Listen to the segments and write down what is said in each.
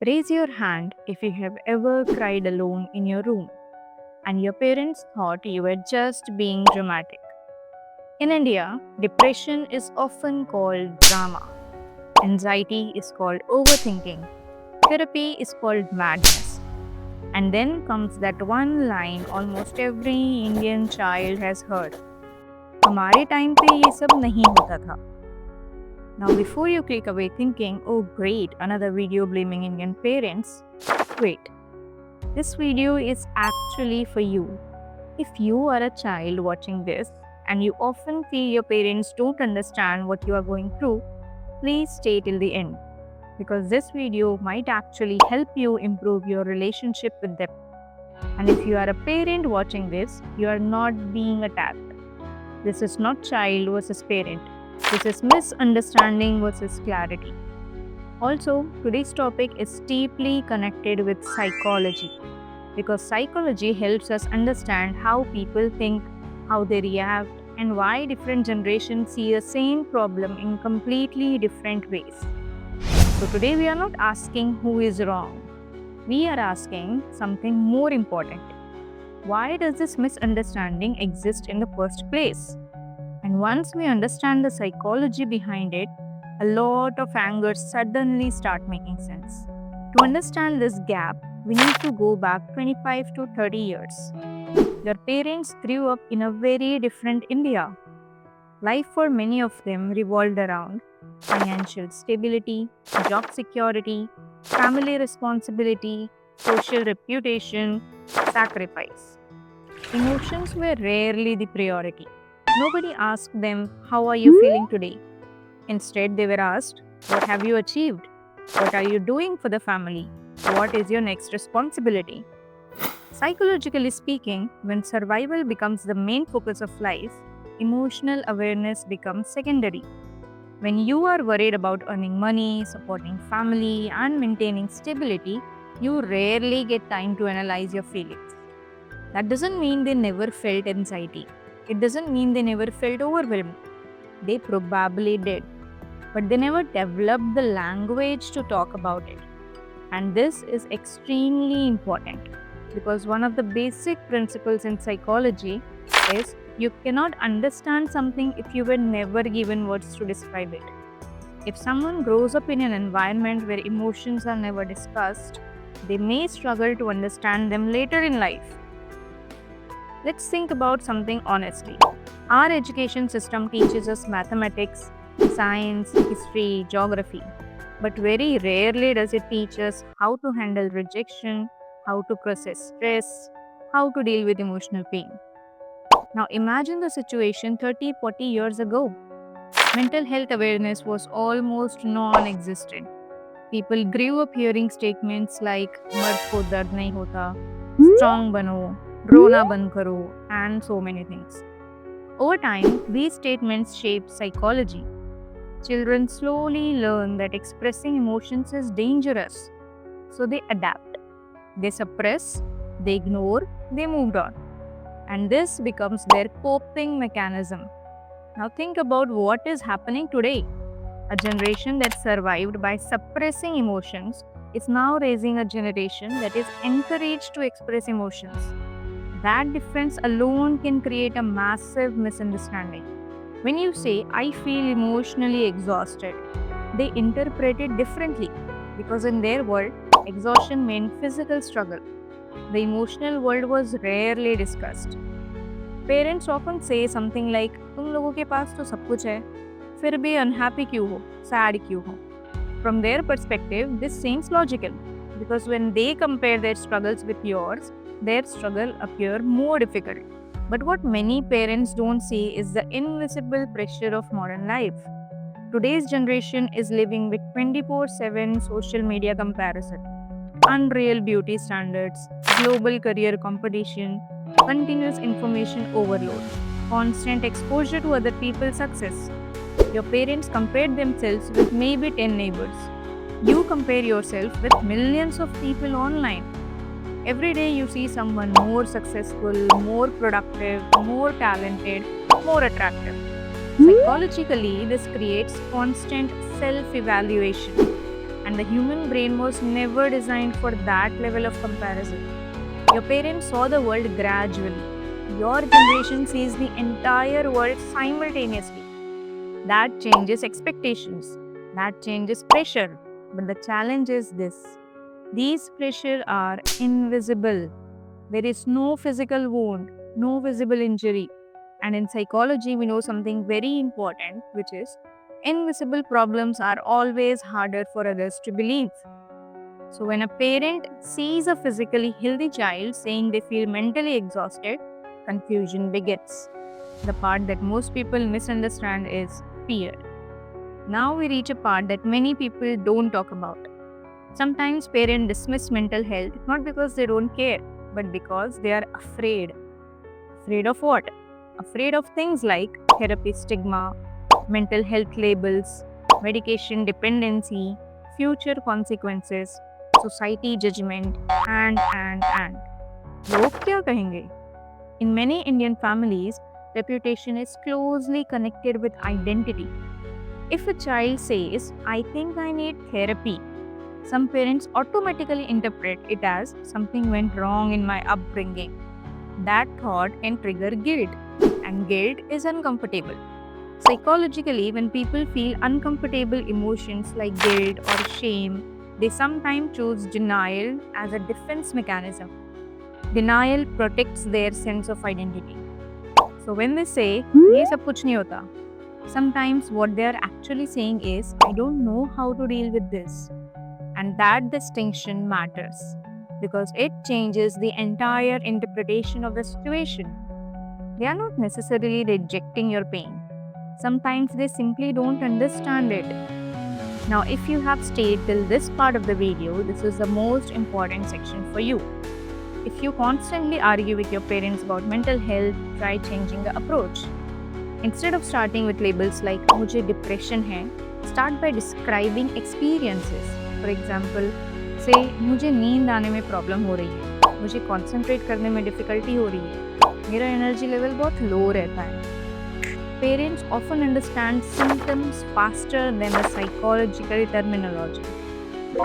Raise your hand if you have ever cried alone in your room and your parents thought you were just being dramatic. In India, depression is often called drama, anxiety is called overthinking, therapy is called madness. And then comes that one line almost every Indian child has heard. हमारे time पे ये सब नहीं होता था. Now, before you click away thinking, oh great, another video blaming Indian parents, wait. This video is actually for you. If you are a child watching this and you often feel your parents don't understand what you are going through, please stay till the end because this video might actually help you improve your relationship with them. And if you are a parent watching this, you are not being attacked. This is not child versus parent. This is misunderstanding versus clarity. Also, today's topic is deeply connected with psychology because psychology helps us understand how people think, how they react, and why different generations see the same problem in completely different ways. So, today we are not asking who is wrong, we are asking something more important. Why does this misunderstanding exist in the first place? And once we understand the psychology behind it, a lot of anger suddenly start making sense. To understand this gap, we need to go back 25 to 30 years. Your parents grew up in a very different India. Life for many of them revolved around financial stability, job security, family responsibility, social reputation, sacrifice. Emotions were rarely the priority. Nobody asked them, how are you feeling today? Instead, they were asked, what have you achieved? What are you doing for the family? What is your next responsibility? Psychologically speaking, when survival becomes the main focus of life, emotional awareness becomes secondary. When you are worried about earning money, supporting family, and maintaining stability, you rarely get time to analyze your feelings. That doesn't mean they never felt anxiety. It doesn't mean they never felt overwhelmed. They probably did. But they never developed the language to talk about it. And this is extremely important because one of the basic principles in psychology is you cannot understand something if you were never given words to describe it. If someone grows up in an environment where emotions are never discussed, they may struggle to understand them later in life. Let's think about something honestly. Our education system teaches us mathematics, science, history, geography, but very rarely does it teach us how to handle rejection, how to process stress, how to deal with emotional pain. Now imagine the situation 30-40 years ago. Mental health awareness was almost non existent. People grew up hearing statements like मर्द को दर्द नहीं होता, strong बनो, रोना बंद करो, and so many things. Over time, these statements shape psychology. Children slowly learn that expressing emotions is dangerous, so they adapt. They suppress, they ignore, they moved on. And this becomes their coping mechanism. Now think about what is happening today. A generation that survived by suppressing emotions is now raising a generation that is encouraged to express emotions. That difference alone can create a massive misunderstanding. When you say, I feel emotionally exhausted, they interpret it differently because in their world, exhaustion meant physical struggle. The emotional world was rarely discussed. Parents often say something like, तुम लोगों के पास तो सब कुछ है, फिर भी unhappy क्यों हो, sad क्यों हो? From their perspective, this seems logical because when they compare their struggles with yours, their struggle appear more difficult. But what many parents don't see is the invisible pressure of modern life. Today's generation is living with 24/7 social media comparison, unreal beauty standards, global career competition, continuous information overload, constant exposure to other people's success. Your parents compared themselves with maybe 10 neighbors. You compare yourself with millions of people online. Every day you see someone more successful, more productive, more talented, more attractive. Psychologically, this creates constant self evaluation. And and the human brain was never designed for that level of comparison. Your parents saw the world gradually. Your generation sees the entire world simultaneously. That changes expectations. That changes pressure. But the challenge is this: these pressures are invisible. There is no physical wound, no visible injury. And in psychology, we know something very important, which is invisible problems are always harder for others to believe. So, when a parent sees a physically healthy child saying they feel mentally exhausted, confusion begins. The part that most people misunderstand is fear. Now we reach a part that many people don't talk about. Sometimes parents dismiss mental health not because they don't care, but because they are afraid. Afraid of what? Afraid of things like therapy stigma, mental health labels, medication dependency, future consequences, society judgment, and. लोग क्या कहेंगे? In many Indian families, reputation is closely connected with identity. If a child says, I think I need therapy, some parents automatically interpret it as something went wrong in my upbringing. That thought can trigger guilt, and guilt is uncomfortable. Psychologically, when people feel uncomfortable emotions like guilt or shame, they sometimes choose denial as a defense mechanism. Denial protects their sense of identity. So when they say, "ये सब कुछ नहीं होता," sometimes what they are actually saying is, I don't know how to deal with this. And that distinction matters because it changes the entire interpretation of the situation. They are not necessarily rejecting your pain. Sometimes they simply don't understand it. Now, if you have stayed till this part of the video, this is the most important section for you. If you constantly argue with your parents about mental health, try changing the approach. Instead of starting with labels like मुझे depression है, start by describing experiences. For example, say मुझे नींद आने में problem हो रही है, मुझे concentrate करने में difficulty हो रही है, मेरा energy level बहुत low रहता है. Parents often understand symptoms faster than the psychological terminology.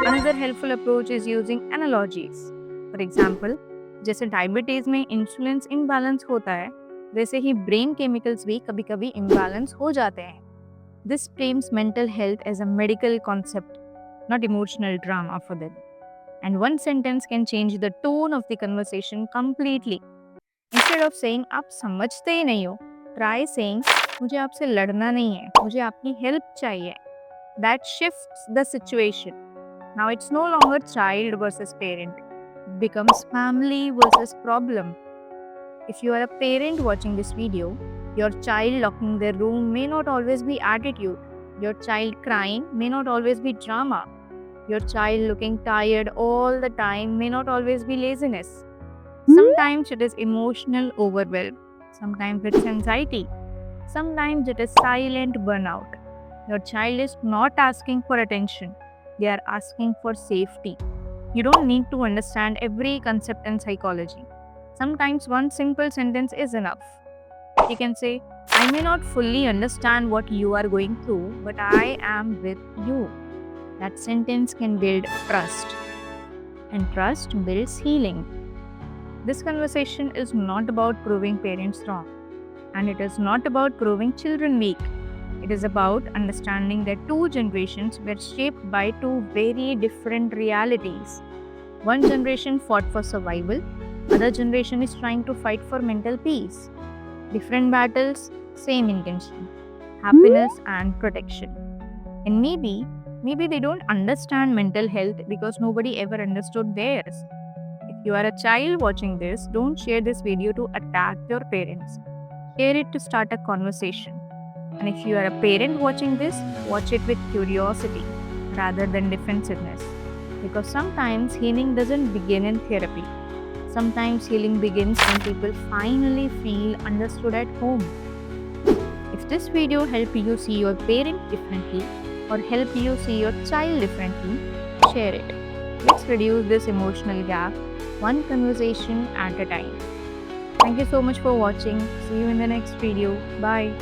Another helpful approach is using analogies. For example, जैसे डायबिटीज में इंसुलिन इम्बैलेंस होता है, वैसे ही ब्रेन केमिकल्स भी कभी-कभी इम्बैलेंस हो जाते हैं. This frames mental health as a medical concept, not emotional drama for them. And one sentence can change the tone of the conversation completely. Instead of saying आप समझते ही नहीं हो, try saying मुझे आपसे लड़ना नहीं है, मुझे आपकी हेल्प चाहिए. That shifts the situation. Now it's no longer child versus parent. It becomes family versus problem. If you are a parent watching this video, your child locking their room may not always be attitude. Your child crying may not always be drama. Your child looking tired all the time may not always be laziness. Sometimes it is emotional overwhelm. Sometimes it's anxiety. Sometimes it is silent burnout. Your child is not asking for attention. They are asking for safety. You don't need to understand every concept in psychology. Sometimes one simple sentence is enough. You can say, I may not fully understand what you are going through, but I am with you. That sentence can build trust. And trust builds healing. This conversation is not about proving parents wrong. And it is not about proving children weak. It is about understanding that two generations were shaped by two very different realities. One generation fought for survival, other generation is trying to fight for mental peace. Different battles, same intention, happiness and protection. And maybe they don't understand mental health because nobody ever understood theirs. If you are a child watching this, don't share this video to attack your parents. Share it to start a conversation. And if you are a parent watching this, watch it with curiosity rather than defensiveness. Because sometimes healing doesn't begin in therapy. Sometimes healing begins when people finally feel understood at home. If this video helped you see your parent differently or help you see your child differently, share it. Let's reduce this emotional gap one conversation at a time. Thank you so much for watching. See you in the next video. Bye.